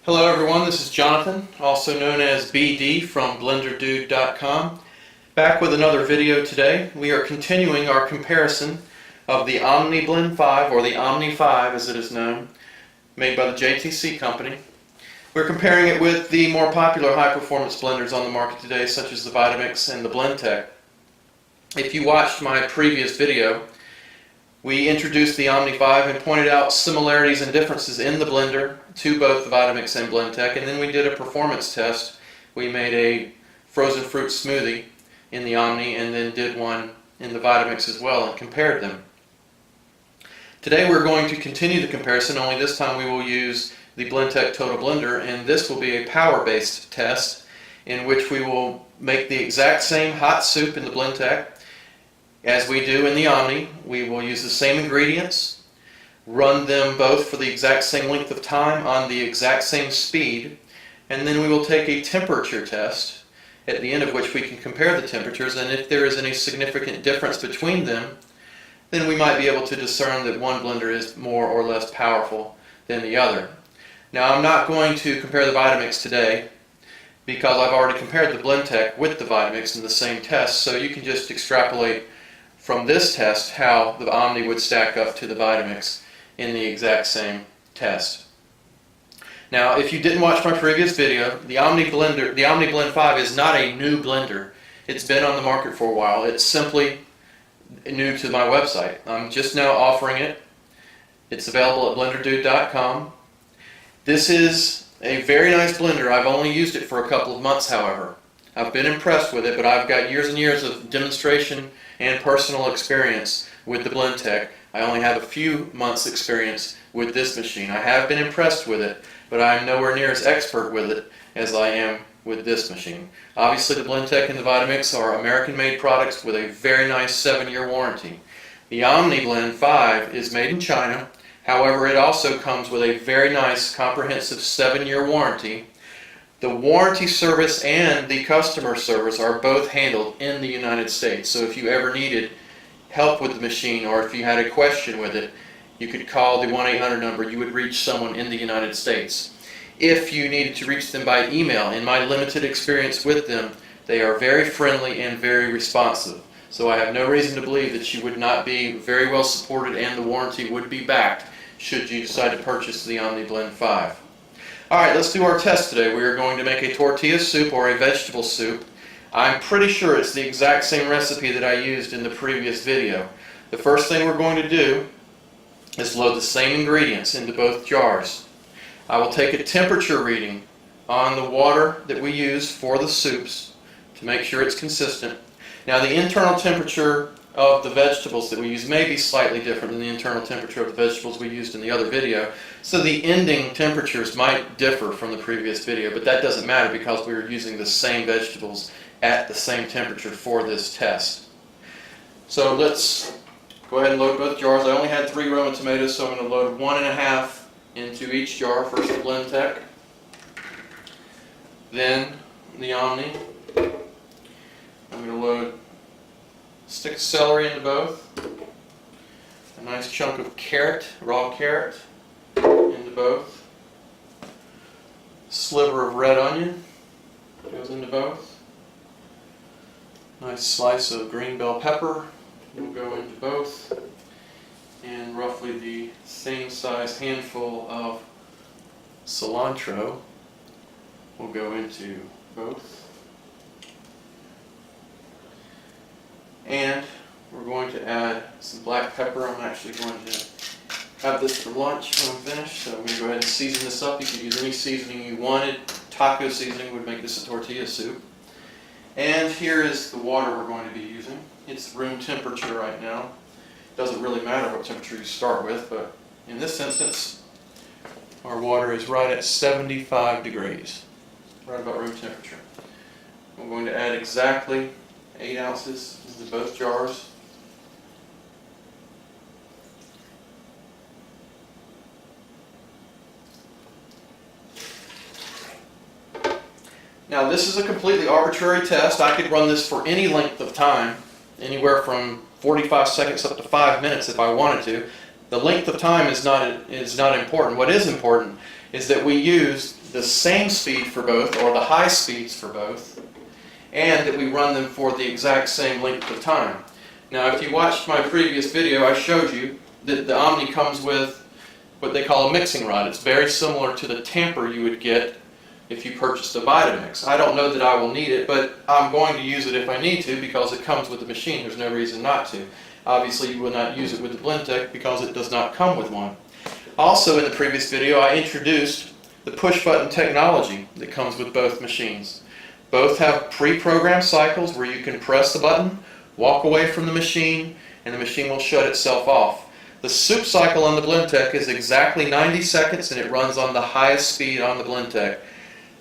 Hello everyone, this is Jonathan, also known as BD from BlenderDude.com. Back with another video today. We are continuing our comparison of the OmniBlend 5, or the Omni 5 as it is known, made by the JTC company. We're comparing it with the more popular high-performance blenders on the market today, such as the Vitamix and the Blendtec. If you watched my previous video, we introduced the Omni 5 and pointed out similarities and differences in the blender to both the Vitamix and Blendtec, and then we did a performance test. We made a frozen fruit smoothie in the Omni and then did one in the Vitamix as well and compared them. Today we're going to continue the comparison, only this time we will use the Blendtec Total Blender, and this will be a power-based test in which we will make the exact same hot soup in the Blendtec as we do in the Omni. We will use the same ingredients, run them both for the exact same length of time on the exact same speed, and then we will take a temperature test at the end of which we can compare the temperatures, and if there is any significant difference between them, then we might be able to discern that one blender is more or less powerful than the other. Now, I'm not going to compare the Vitamix today because I've already compared the Blendtec with the Vitamix in the same test, so you can just extrapolate from this test how the Omni would stack up to the Vitamix in the exact same test. Now, if you didn't watch my previous video, the OmniBlend 5 is not a new blender. It's been on the market for a while. It's simply new to my website. I'm just now offering it. It's available at BlenderDude.com. This is a very nice blender. I've only used it for a couple of months, however. I've been impressed with it, but I've got years and years of demonstration and personal experience with the Blendtec. I only have a few months experience with this machine. I have been impressed with it, but I'm nowhere near as expert with it as I am with this machine. Obviously, the Blendtec and the Vitamix are American-made products with a very nice 7-year warranty. The OmniBlend 5 is made in China. However, it also comes with a very nice comprehensive 7-year warranty. The warranty service and the customer service are both handled in the United States. So if you ever needed help with the machine, or if you had a question with it, you could call the 1-800 number. You would reach someone in the United States. If you needed to reach them by email, in my limited experience with them, they are very friendly and very responsive. So I have no reason to believe that you would not be very well supported and the warranty would be backed should you decide to purchase the OmniBlend 5. Alright, let's do our test today. We are going to make a tortilla soup, or a vegetable soup. I'm pretty sure it's the exact same recipe that I used in the previous video. The first thing we're going to do is load the same ingredients into both jars. I will take a temperature reading on the water that we use for the soups to make sure it's consistent. Now, the internal temperature of the vegetables that we use may be slightly different than the internal temperature of the vegetables we used in the other video, so the ending temperatures might differ from the previous video, but that doesn't matter because we are using the same vegetables at the same temperature for this test. So let's go ahead and load both jars. I only had 3 Roma tomatoes, so I'm going to load 1.5 into each jar. First the Blendtec, then the Omni. I'm going to load a stick of celery into both, a nice chunk of carrot, raw carrot, into both, sliver of red onion goes into both, nice slice of green bell pepper will go into both, and roughly the same size handful of cilantro will go into both. And we're going to add some black pepper. I'm actually going to have this for lunch when I'm finished, so I'm going to go ahead and season this up. You could use any seasoning you wanted. Taco seasoning would make this a tortilla soup. And here is the water we're going to be using. It's room temperature right now. It doesn't really matter what temperature you start with, but in this instance, our water is right at 75 degrees, right about room temperature. I'm going to add exactly 8 ounces into both jars. Now, this is a completely arbitrary test. I could run this for any length of time, anywhere from 45 seconds up to 5 minutes if I wanted to. The length of time is not important. What is important is that we use the same speed for both, or the high speeds for both, and that we run them for the exact same length of time. Now, if you watched my previous video, I showed you that the Omni comes with what they call a mixing rod. It's very similar to the tamper you would get if you purchased a Vitamix. I don't know that I will need it, but I'm going to use it if I need to because it comes with the machine. There's no reason not to. Obviously, you will not use it with the Blendtec because it does not come with one. Also, in the previous video, I introduced the push-button technology that comes with both machines. Both have pre-programmed cycles where you can press the button, walk away from the machine, and the machine will shut itself off. The soup cycle on the Blendtec is exactly 90 seconds and it runs on the highest speed on the Blendtec.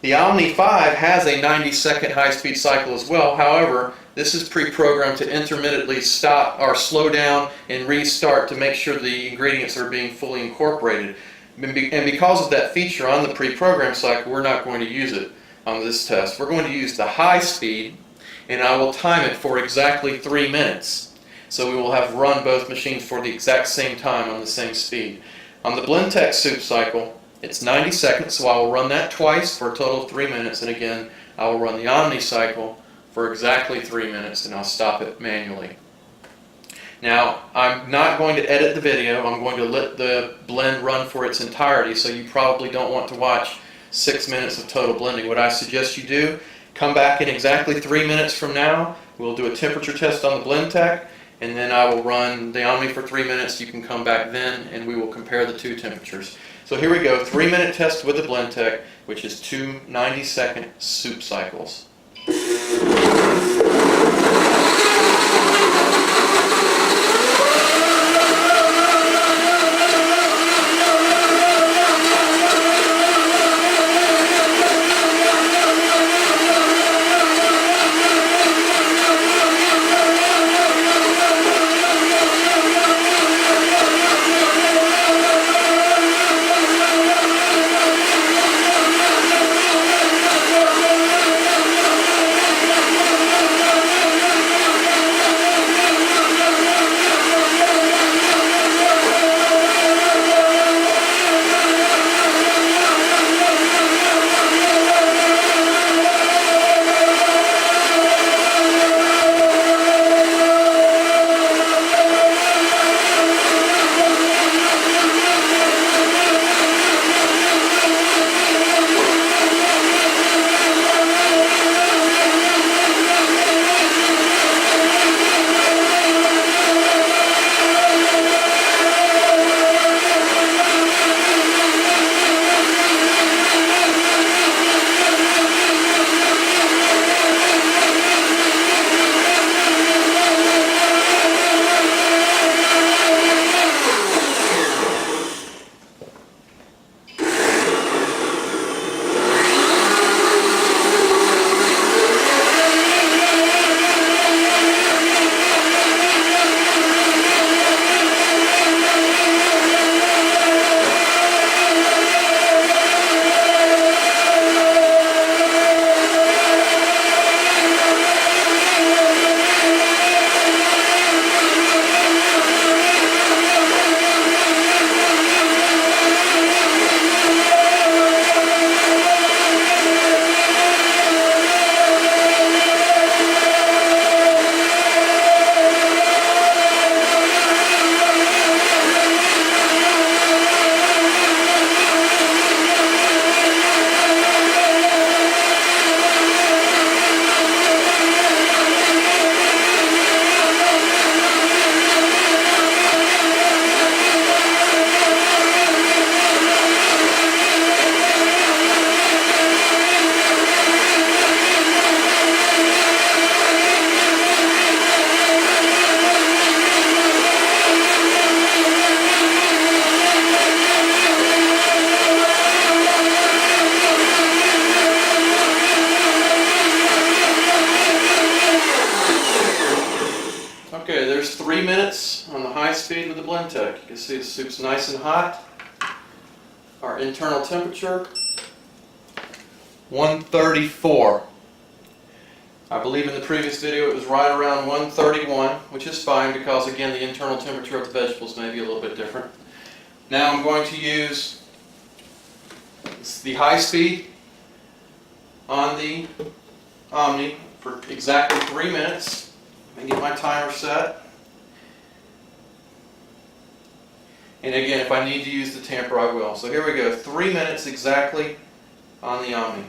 The Omni 5 has a 90-second high-speed cycle as well. However, this is pre-programmed to intermittently stop or slow down and restart to make sure the ingredients are being fully incorporated. And because of that feature on the pre-programmed cycle, we're not going to use it on this test. We're going to use the high speed, and I will time it for exactly 3 minutes. So we will have run both machines for the exact same time on the same speed. On the Blendtec soup cycle, it's 90 seconds, so I will run that twice for a total of 3 minutes, and again, I will run the Omni cycle for exactly 3 minutes, and I'll stop it manually. Now, I'm not going to edit the video. I'm going to let the blend run for its entirety, so you probably don't want to watch 6 minutes of total blending. What I suggest you do, come back in exactly 3 minutes from now. We'll do a temperature test on the Blendtec, and then I will run the Omni for 3 minutes. You can come back then, and we will compare the two temperatures. So here we go, 3-minute test with the Blendtec, which is 2 90-second soup cycles. Okay, there's 3 minutes on the high speed with the Blendtec. You can see the soup's nice and hot. Our internal temperature, 134. I believe in the previous video it was right around 131, which is fine because again the internal temperature of the vegetables may be a little bit different. Now I'm going to use the It's the high speed on the Omni for exactly 3 minutes. Let me get my timer set. And again, if I need to use the tamper, I will. So here we go, 3 minutes exactly on the Omni.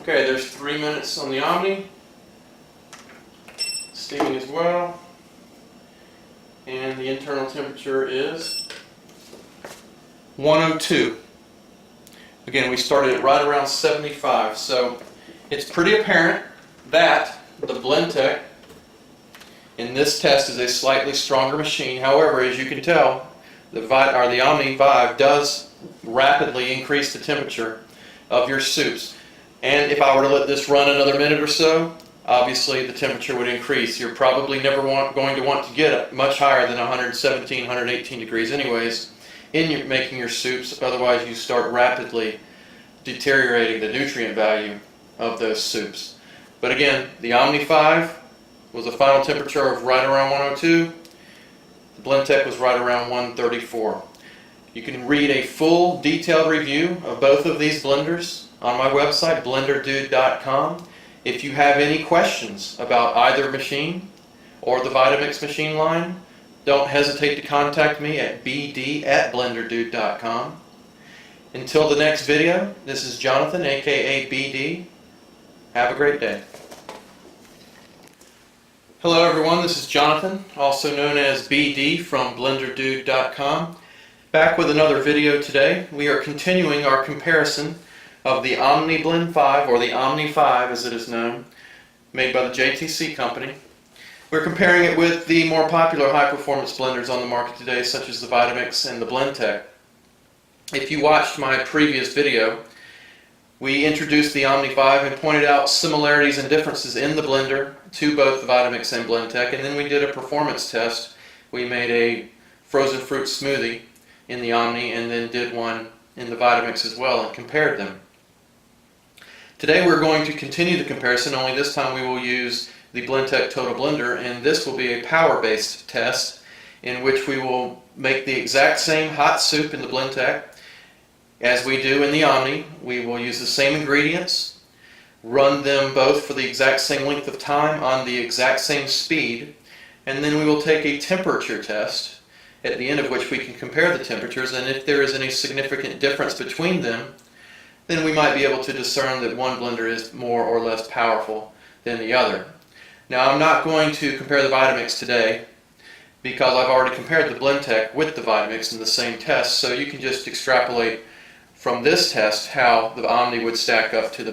Okay, there's 3 minutes on the Omni, steaming as well, and the internal temperature is 102. Again, we started at right around 75, so it's pretty apparent that the Blendtec in this test is a slightly stronger machine. However, as you can tell, the Omni Vive does rapidly increase the temperature of your soups. And if I were to let this run another minute or so, obviously the temperature would increase. You're probably never going to want to get much higher than 117, 118 degrees anyways in making your soups. Otherwise you start rapidly deteriorating the nutrient value of those soups. But again, the Omni 5 was a final temperature of right around 102. The Blendtec was right around 134. You can read a full detailed review of both of these blenders on my website, blenderdude.com. If you have any questions about either machine or the Vitamix machine line, don't hesitate to contact me at bd@blenderdude.com. Until the next video, this is Jonathan, aka BD. Have a great day. Hello everyone, this is Jonathan, also known as BD from blenderdude.com. Back with another video today. We are continuing our comparison of the OmniBlend 5, or the Omni 5 as it is known, made by the JTC company. We're comparing it with the more popular high-performance blenders on the market today, such as the Vitamix and the Blendtec. If you watched my previous video, We introduced the Omni 5 and pointed out similarities and differences in the blender to both the Vitamix and Blendtec, and then we did a performance test. We made a frozen fruit smoothie in the Omni and then did one in the Vitamix as well and compared them. Today we're going to continue the comparison, only this time we will use the Blendtec Total Blender, and this will be a power-based test in which we will make the exact same hot soup in the Blendtec as we do in the Omni. We will use the same ingredients, run them both for the exact same length of time on the exact same speed, and then we will take a temperature test at the end of which we can compare the temperatures, and if there is any significant difference between them, then we might be able to discern that one blender is more or less powerful than the other. Now, I'm not going to compare the Vitamix today because I've already compared the Blendtec with the Vitamix in the same test, so you can just extrapolate from this test how the Omni would stack up to the